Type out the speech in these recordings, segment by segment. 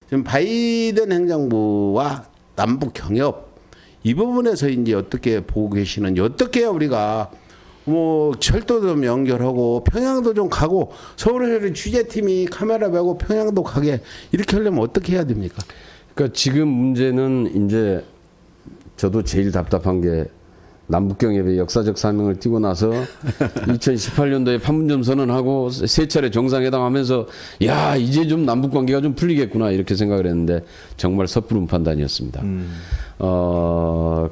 지금 바이든 행정부와 남북 경협 이 부분에서 이제 어떻게 보고 계시는지 어떻게 해야 우리가 뭐 철도도 좀 연결하고 평양도 좀 가고 서울에 취재팀이 카메라 메고 평양도 가게 이렇게 하려면 어떻게 해야 됩니까? 그러니까 지금 문제는 이제 저도 제일 답답한 게 남북경협의 역사적 사명을 띠고 나서 2018년도에 판문점 선언하고 세 차례 정상회담 하면서 야 이제 좀 남북관계가 좀 풀리겠구나 이렇게 생각을 했는데 정말 섣부른 판단이었습니다.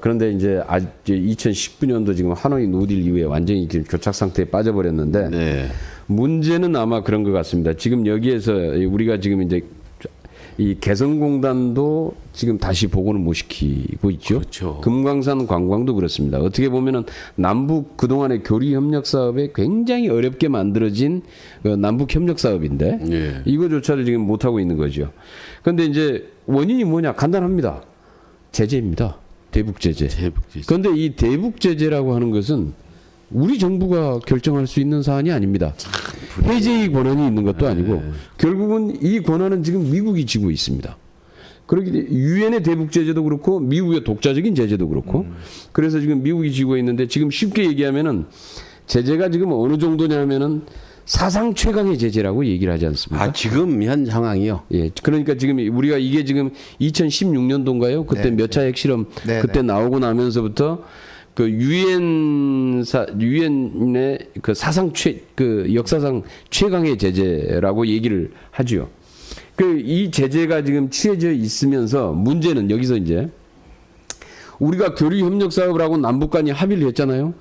그런데 이제 2019년도 지금 하노이 노딜 이후에 완전히 지금 교착 상태에 빠져버렸는데 네. 문제는 아마 그런 것 같습니다. 지금 여기에서 우리가 지금 이제 이 개성공단도 지금 다시 복원을 못 시키고 있죠. 그렇죠. 금강산 관광도 그렇습니다. 어떻게 보면은 남북 그동안의 교류 협력 사업에 굉장히 어렵게 만들어진 남북 협력 사업인데 예. 이거조차도 지금 못 하고 있는 거죠. 그런데 이제 원인이 뭐냐? 간단합니다. 제재입니다. 대북 제재. 그런데 이 대북 제재라고 하는 것은 우리 정부가 결정할 수 있는 사안이 아닙니다. 해제의 권한이 있는 것도 아니고 결국은 이 권한은 지금 미국이 지고 있습니다. 그렇기 때문에 유엔의 대북 제재도 그렇고 미국의 독자적인 제재도 그렇고 그래서 지금 미국이 지고 있는데 지금 쉽게 얘기하면은 제재가 지금 어느 정도냐면은 사상 최강의 제재라고 얘기를 하지 않습니까? 아 지금 현 상황이요? 예, 그러니까 지금 우리가 이게 지금 2016년도인가요? 그때 몇 차 핵실험 그때 나오고 나면서부터 그 유엔의 그 사상 그 역사상 최강의 제재라고 얘기를 하죠. 그 이 제재가 지금 취해져 있으면서 문제는 여기서 이제 우리가 교류 협력 사업을 하고 남북 간이 합의를 했잖아요.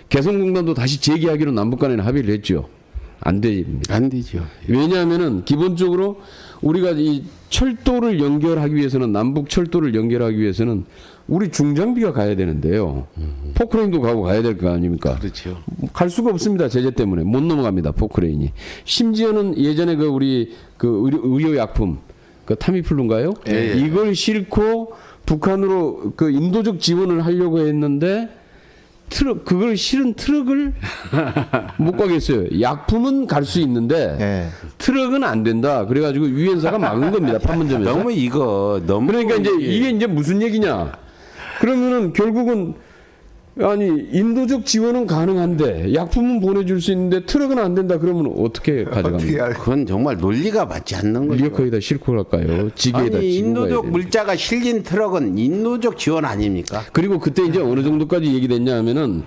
개성공단도 다시 재개하기로 남북 간에는 합의를 했죠. 안 됩니다. 안 되죠. 왜냐하면은 기본적으로 우리가 이 철도를 연결하기 위해서는 남북 철도를 연결하기 위해서는 우리 중장비가 가야 되는데요. 포크레인도 가고 가야 될 거 아닙니까? 그렇죠. 갈 수가 없습니다. 제재 때문에 못 넘어갑니다. 포크레인이. 심지어는 예전에 그 우리 그 의료약품 그 타미플루인가요? 예. 이걸 싣고 북한으로 그 인도적 지원을 하려고 했는데 그걸 실은 트럭을 못 가겠어요. 약품은 갈 수 있는데 트럭은 안 된다. 그래가지고 유엔사가 막은 겁니다. 판문점에서. 너무 그러니까 이제 이게 이제 무슨 얘기냐? 그러면은 결국은 아니 인도적 지원은 가능한데 약품은 보내줄 수 있는데 트럭은 안 된다. 그러면 어떻게 가져갑니까? 그건 정말 논리가 맞지 않는 거죠. 리어커에다 싣고 갈까요? 지게에다 아니 싣고 가야 인도적 돼요. 물자가 실린 트럭은 인도적 지원 아닙니까? 그리고 그때 이제 어느 정도까지 얘기됐냐 하면은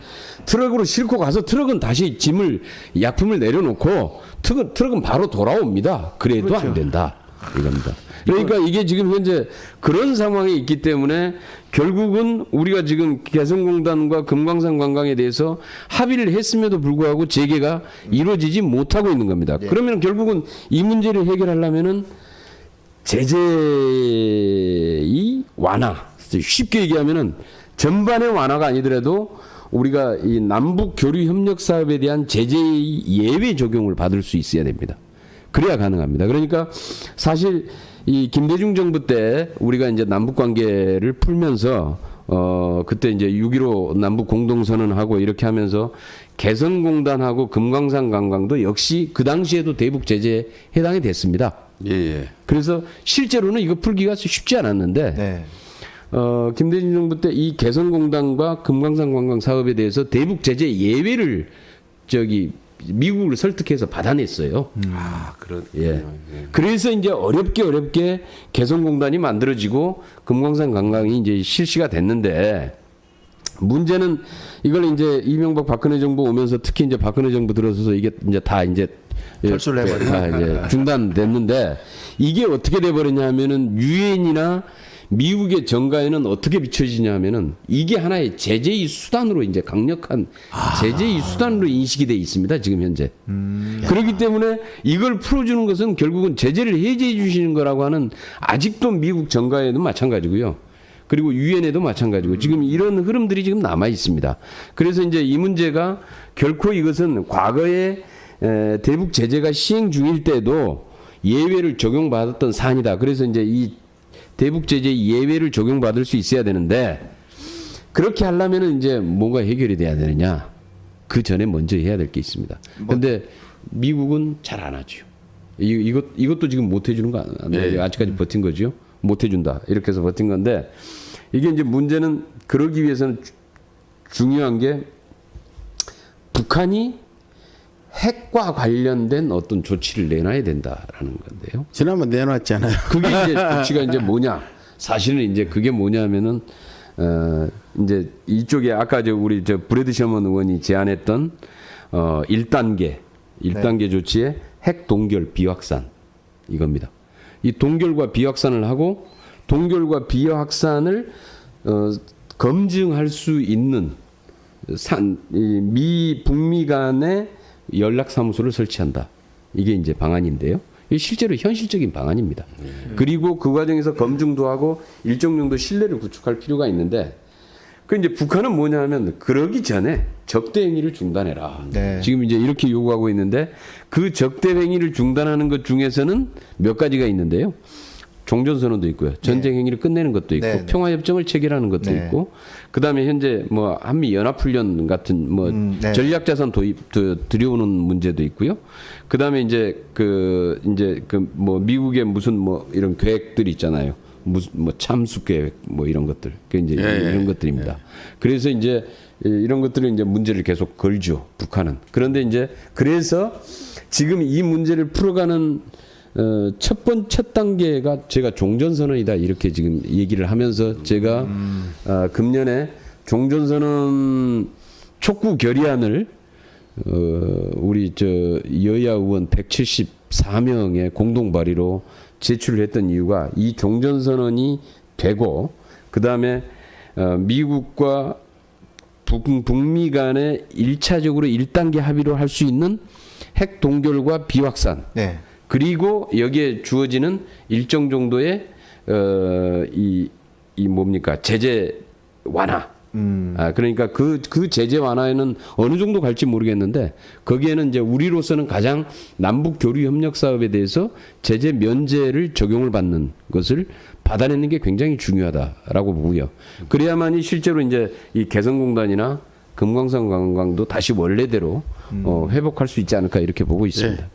트럭으로 싣고 가서 트럭은 다시 짐을 약품을 내려놓고 트럭은 바로 돌아옵니다. 그래도 그렇죠. 안 된다. 이겁니다. 그러니까 이게 지금 현재 그런 상황이 있기 때문에 결국은 우리가 지금 개성공단과 금강산 관광에 대해서 합의를 했음에도 불구하고 재개가 이루어지지 못하고 있는 겁니다. 그러면 결국은 이 문제를 해결하려면은 제재의 완화, 쉽게 얘기하면은 전반의 완화가 아니더라도 우리가 이 남북 교류 협력 사업에 대한 제재의 예외 적용을 받을 수 있어야 됩니다. 그래야 가능합니다. 그러니까 사실 이 김대중 정부 때 우리가 이제 남북 관계를 풀면서 그때 이제 6.15 남북 공동선언하고 이렇게 하면서 개성공단하고 금강산 관광도 역시 그 당시에도 대북 제재에 해당이 됐습니다. 예. 그래서 실제로는 이거 풀기가 쉽지 않았는데 김대중 정부 때 이 개성공단과 금강산 관광 사업에 대해서 대북 제재 예외를 미국을 설득해서 받아냈어요. 아, 그런. 예. 그래서 이제 어렵게 개성공단이 만들어지고 금강산 관광이 이제 실시가 됐는데 문제는 이걸 이제 이명박 박근혜 정부 오면서 특히 이제 박근혜 정부 들어서서 이게 이제 다 이제 철수를 해버리고 다 이제 중단됐는데 이게 어떻게 돼버렸냐 하면은 유엔이나 미국의 정가에는 어떻게 비춰지냐 하면은 이게 하나의 제재의 수단으로 이제 강력한 제재의 수단으로 인식이 돼 있습니다. 지금 현재. 그렇기 때문에 이걸 풀어주는 것은 결국은 제재를 해제해 주시는 거라고 하는 아직도 미국 정가에도 마찬가지고요. 그리고 유엔에도 마찬가지고 지금 이런 흐름들이 지금 남아 있습니다. 그래서 이제 이 문제가 결코 이것은 과거에 대북 제재가 시행 중일 때도 예외를 적용받았던 사안이다. 그래서 이제 이 대북 제재 예외를 적용받을 수 있어야 되는데 그렇게 하려면은 이제 뭔가 해결이 돼야 되느냐? 그 전에 먼저 해야 될 게 있습니다. 그런데 미국은 잘 안 하죠. 이것도 지금 못 해주는 거 아니에요? 아직까지 버틴 거죠. 못 해준다. 이렇게 해서 버틴 건데 이게 이제 문제는 그러기 위해서는 중요한 게 북한이 핵과 관련된 어떤 조치를 내놔야 된다라는 건데요. 지난번 내놨잖아요. 그게 이제 조치가 이제 뭐냐? 사실은 이제 그게 뭐냐면은 이제 이쪽에 아까 우리 브래드 셔먼 의원이 제안했던 1단계 조치의 핵 동결 비확산 이겁니다. 이 동결과 비확산을 하고 동결과 비확산을 검증할 수 있는 북미 간의 연락 사무소를 설치한다. 이게 이제 방안인데요. 이게 실제로 현실적인 방안입니다. 그리고 그 과정에서 검증도 하고 일정 정도 신뢰를 구축할 필요가 있는데 그 이제 북한은 뭐냐면 그러기 전에 적대 행위를 중단해라. 네. 지금 이제 이렇게 요구하고 있는데 그 적대 행위를 중단하는 것 중에서는 몇 가지가 있는데요. 종전선언도 있고요. 전쟁 행위를 끝내는 것도 있고 네. 평화협정을 체결하는 것도 네. 있고 그다음에 현재 뭐 한미 연합훈련 같은 뭐 네. 전략자산 도입 들여오는 문제도 있고요. 그다음에 이제 그 뭐 미국의 무슨 뭐 이런 계획들 있잖아요. 무슨 뭐 참수 계획 뭐 이런 것들. 그 이제 이런 것들입니다. 그래서 이제 이런 것들은 이제 문제를 계속 걸죠. 북한은. 그런데 이제 그래서 지금 이 문제를 풀어가는 첫 단계가 제가 종전선언이다 이렇게 지금 얘기를 하면서 제가 금년에 종전선언 촉구 결의안을 우리 여야 의원 174명의 공동 발의로 제출을 했던 이유가 이 종전선언이 되고 그 다음에 미국과 북미 간에 1차적으로 1단계 합의로 할 수 있는 핵 동결과 비확산 네. 그리고 여기에 주어지는 일정 정도의 이 뭡니까 제재 완화. 그러니까 그 제재 완화에는 어느 정도 갈지 모르겠는데 거기에는 이제 우리로서는 가장 남북 교류 협력 사업에 대해서 제재 면제를 적용을 받는 것을 받아내는 게 굉장히 중요하다라고 보고요. 그래야만이 실제로 이제 이 개성공단이나 금강산 관광도 다시 원래대로 회복할 수 있지 않을까 이렇게 보고 있습니다.